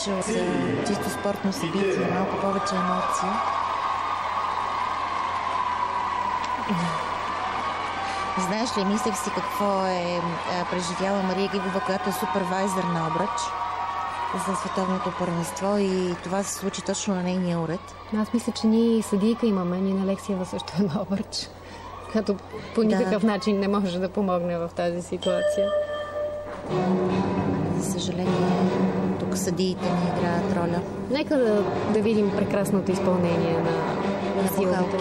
За чисто спортно събитие, малко повече емоция. Знаеш ли, мислех си какво е преживяла Мария Гигова, която е супервайзър на обръч за световното първенство, и това се случи точно на нейния уред. Аз мисля, че ние съдийка имаме, Нина Алексиева също е на обръч, като по никакъв начин не може да помогне в тази ситуация. За съжаление, тук съдиите не играят роля. Нека да видим прекрасното изпълнение на силата.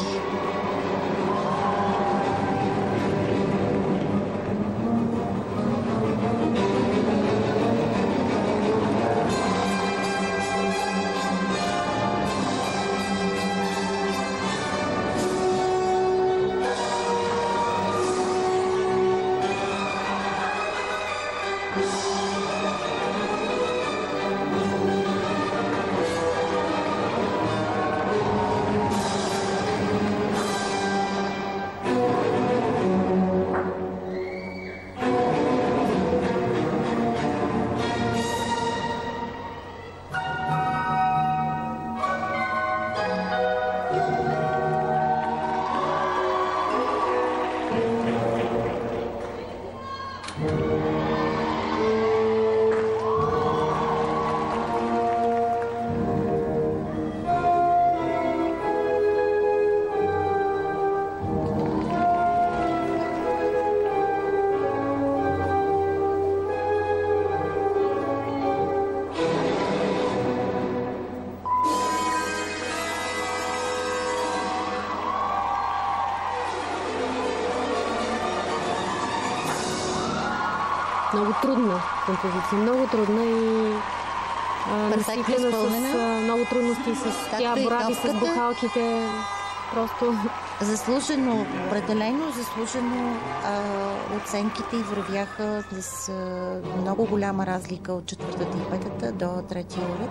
Много трудна композиция, много трудна и наситена с много трудности. Тя борави с бухалките. Просто заслужено, определено заслужено, оценките й вървяха с много голяма разлика от четвъртата и петата до третия уред.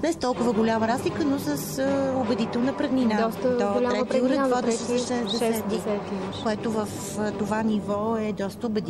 Не с толкова голяма разлика, но с убедителна преднина. До третия уред водеше с 6-10, което в това ниво е доста убедително.